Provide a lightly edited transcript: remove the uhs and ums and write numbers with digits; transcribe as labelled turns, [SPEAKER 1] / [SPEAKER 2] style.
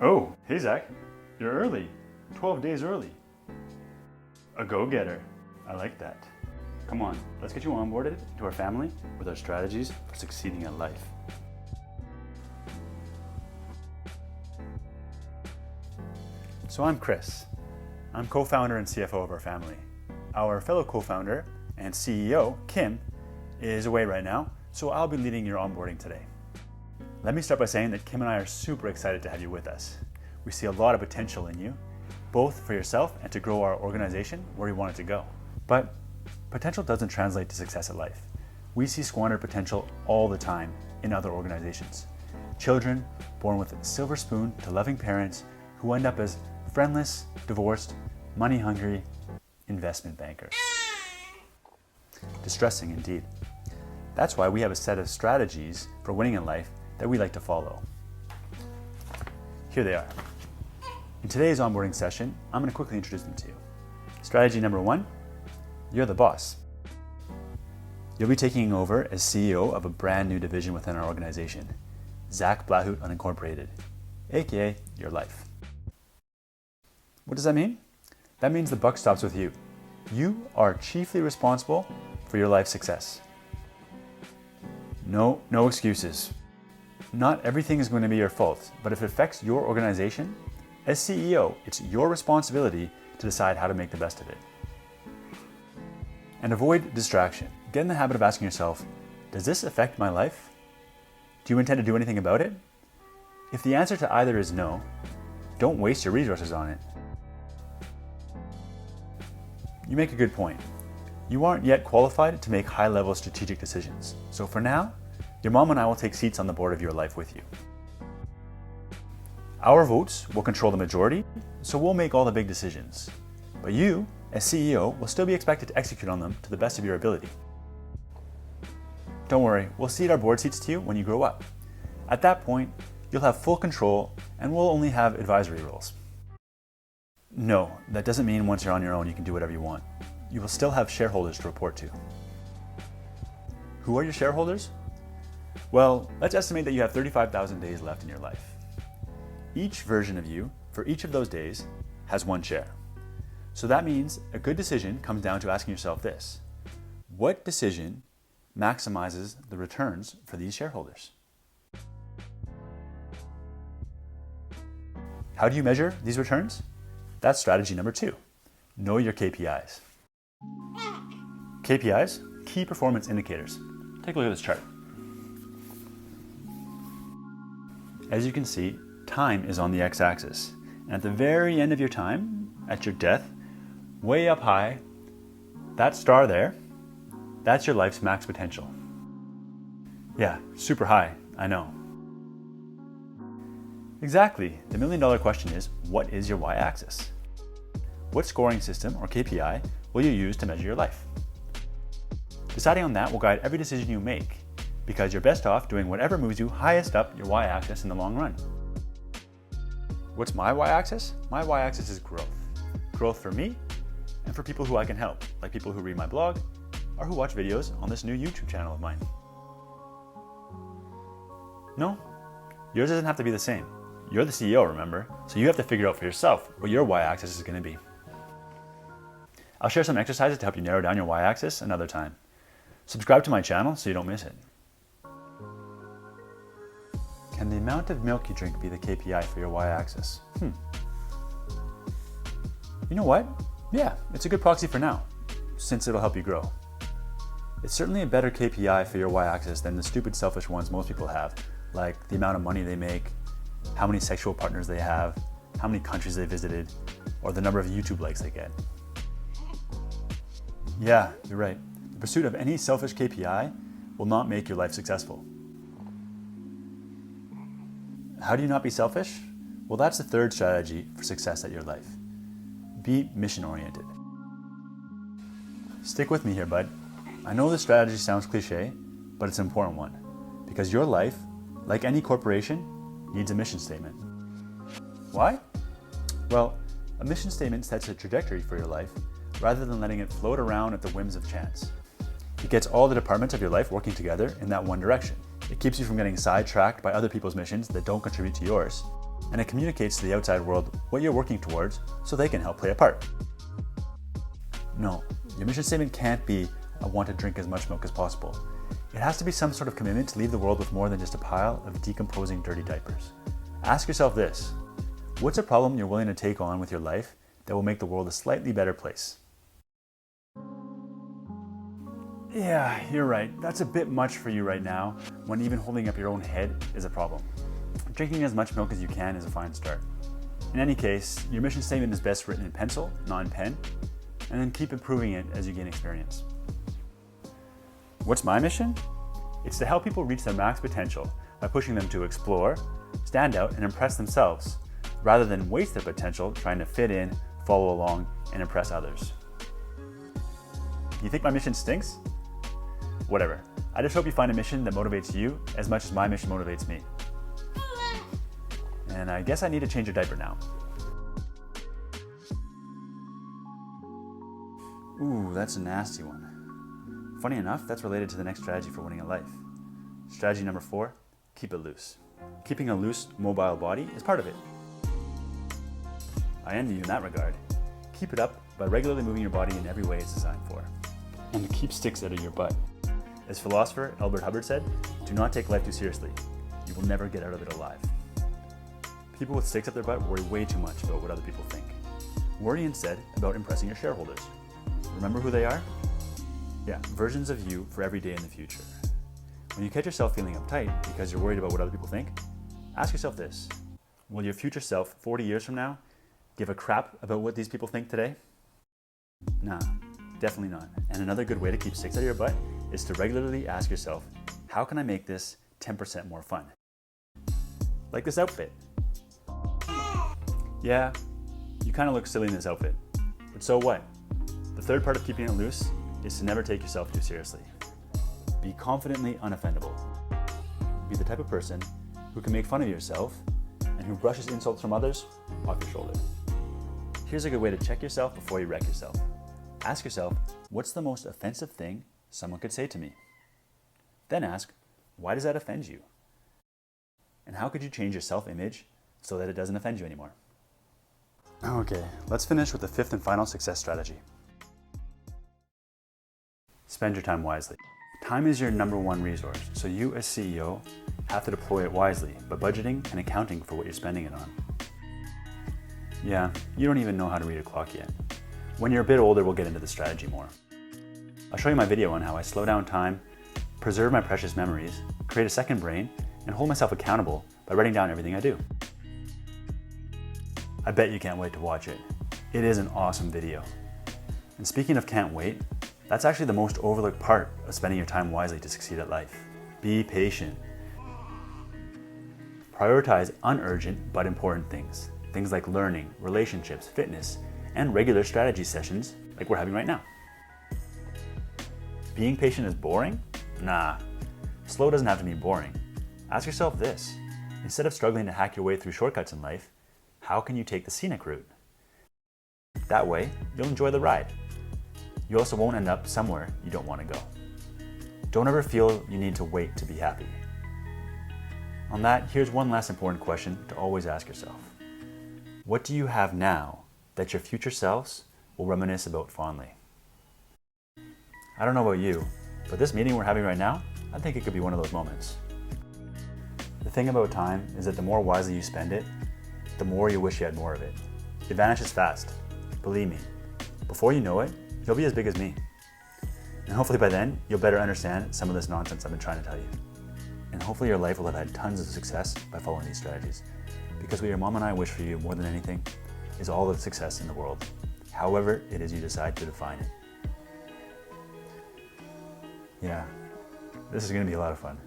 [SPEAKER 1] Oh, hey Zach, you're early. 12 days early. A go-getter. I like that. Come on, let's get you onboarded to our family with our strategies for succeeding at life. So I'm Chris. I'm co-founder and CFO of our family. Our fellow co-founder and CEO, Kim, is away right now, so I'll be leading your onboarding today. Let me start by saying that Kim and I are super excited to have you with us. We see a lot of potential in you, both for yourself and to grow our organization where we want it to go. But potential doesn't translate to success at life. We see squandered potential all the time in other organizations. Children born with a silver spoon to loving parents who end up as friendless, divorced, money-hungry investment bankers. Distressing indeed. That's why we have a set of strategies for winning in life that we like to follow. Here they are. In today's onboarding session, I'm going to quickly introduce them to you. Strategy number 1, you're the boss. You'll be taking over as CEO of a brand new division within our organization, Zach Blahut Unincorporated, aka your life. What does that mean? That means the buck stops with you. You are chiefly responsible for your life's success. No excuses. Not everything is going to be your fault, but if it affects your organization, as CEO, it's your responsibility to decide how to make the best of it. And avoid distraction. Get in the habit of asking yourself, does this affect my life? Do you intend to do anything about it? If the answer to either is no, don't waste your resources on it. You make a good point. You aren't yet qualified to make high-level strategic decisions. So for now, your mom and I will take seats on the board of your life with you. Our votes will control the majority, so we'll make all the big decisions. But you, as CEO, will still be expected to execute on them to the best of your ability. Don't worry, we'll cede our board seats to you when you grow up. At that point, you'll have full control and we'll only have advisory roles. No, that doesn't mean once you're on your own you can do whatever you want. You will still have shareholders to report to. Who are your shareholders? Well, let's estimate that you have 35,000 days left in your life. Each version of you, for each of those days, has 1 share. So that means a good decision comes down to asking yourself this: what decision maximizes the returns for these shareholders? How do you measure these returns? That's strategy number 2. Know your KPIs. KPIs, key performance indicators. Take a look at this chart. As you can see, time is on the x-axis. And at the very end of your time, at your death, way up high, that star there, that's your life's max potential. Yeah, super high, I know. Exactly. The million-dollar question is, what is your y-axis? What scoring system or KPI will you use to measure your life? Deciding on that will guide every decision you make, because you're best off doing whatever moves you highest up your y-axis in the long run. What's my y-axis? My y-axis is growth. Growth for me and for people who I can help, like people who read my blog or who watch videos on this new YouTube channel of mine. No, yours doesn't have to be the same. You're the CEO, remember? So you have to figure out for yourself what your y-axis is going to be. I'll share some exercises to help you narrow down your y-axis another time. Subscribe to my channel so you don't miss it. Can the amount of milk you drink be the KPI for your y-axis? You know what? Yeah, it's a good proxy for now, since it'll help you grow. It's certainly a better KPI for your y-axis than the stupid selfish ones most people have, like the amount of money they make, how many sexual partners they have, how many countries they visited, or the number of YouTube likes they get. Yeah, you're right. The pursuit of any selfish KPI will not make your life successful. How do you not be selfish? Well, that's the third strategy for success at your life. Be mission-oriented. Stick with me here, bud. I know this strategy sounds cliche, but it's an important one, because your life, like any corporation, needs a mission statement. Why? Well, a mission statement sets a trajectory for your life rather than letting it float around at the whims of chance. It gets all the departments of your life working together in that one direction. It keeps you from getting sidetracked by other people's missions that don't contribute to yours. And it communicates to the outside world what you're working towards so they can help play a part. No, your mission statement can't be, I want to drink as much milk as possible. It has to be some sort of commitment to leave the world with more than just a pile of decomposing dirty diapers. Ask yourself this: what's a problem you're willing to take on with your life that will make the world a slightly better place? Yeah, you're right. That's a bit much for you right now, when even holding up your own head is a problem. Drinking as much milk as you can is a fine start. In any case, your mission statement is best written in pencil, not in pen, and then keep improving it as you gain experience. What's my mission? It's to help people reach their max potential by pushing them to explore, stand out, and impress themselves, rather than waste their potential trying to fit in, follow along, and impress others. You think my mission stinks? Whatever. I just hope you find a mission that motivates you as much as my mission motivates me. And I guess I need to change your diaper now. Ooh, that's a nasty one. Funny enough, that's related to the next strategy for winning at life. Strategy number 4, keep it loose. Keeping a loose, mobile body is part of it. I envy you in that regard. Keep it up by regularly moving your body in every way it's designed for. And keep sticks out of your butt. As philosopher Albert Hubbard said, do not take life too seriously. You will never get out of it alive. People with sticks up their butt worry way too much about what other people think. Worry instead about impressing your shareholders. Remember who they are? Yeah, versions of you for every day in the future. When you catch yourself feeling uptight because you're worried about what other people think, ask yourself this: will your future self 40 years from now give a crap about what these people think today? Nah, definitely not. And another good way to keep sticks out of your butt is to regularly ask yourself, how can I make this 10% more fun? Like this outfit. Yeah, you kind of look silly in this outfit, but so what? The third part of keeping it loose is to never take yourself too seriously. Be confidently unoffendable. Be the type of person who can make fun of yourself and who brushes insults from others off your shoulder. Here's a good way to check yourself before you wreck yourself. Ask yourself, what's the most offensive thing someone could say to me? Then ask, why does that offend you? And how could you change your self-image so that it doesn't offend you anymore? Okay, let's finish with the 5th and final success strategy. Spend your time wisely. Time is your number one resource, so you as CEO have to deploy it wisely, but budgeting and accounting for what you're spending it on. Yeah, you don't even know how to read a clock yet. When you're a bit older, we'll get into the strategy more. I'll show you my video on how I slow down time, preserve my precious memories, create a second brain, and hold myself accountable by writing down everything I do. I bet you can't wait to watch it. It is an awesome video. And speaking of can't wait, that's actually the most overlooked part of spending your time wisely to succeed at life. Be patient. Prioritize unurgent but important things. Things like learning, relationships, fitness, and regular strategy sessions like we're having right now. Being patient is boring? Nah. Slow doesn't have to be boring. Ask yourself this: instead of struggling to hack your way through shortcuts in life, how can you take the scenic route? That way, you'll enjoy the ride. You also won't end up somewhere you don't want to go. Don't ever feel you need to wait to be happy. On that, here's one last important question to always ask yourself. What do you have now that your future selves will reminisce about fondly? I don't know about you, but this meeting we're having right now, I think it could be one of those moments. The thing about time is that the more wisely you spend it, the more you wish you had more of it. It vanishes fast. Believe me, before you know it, you'll be as big as me. And hopefully by then, you'll better understand some of this nonsense I've been trying to tell you. And hopefully your life will have had tons of success by following these strategies. Because what your mom and I wish for you more than anything is all the success in the world, however it is you decide to define it. Yeah, this is going to be a lot of fun.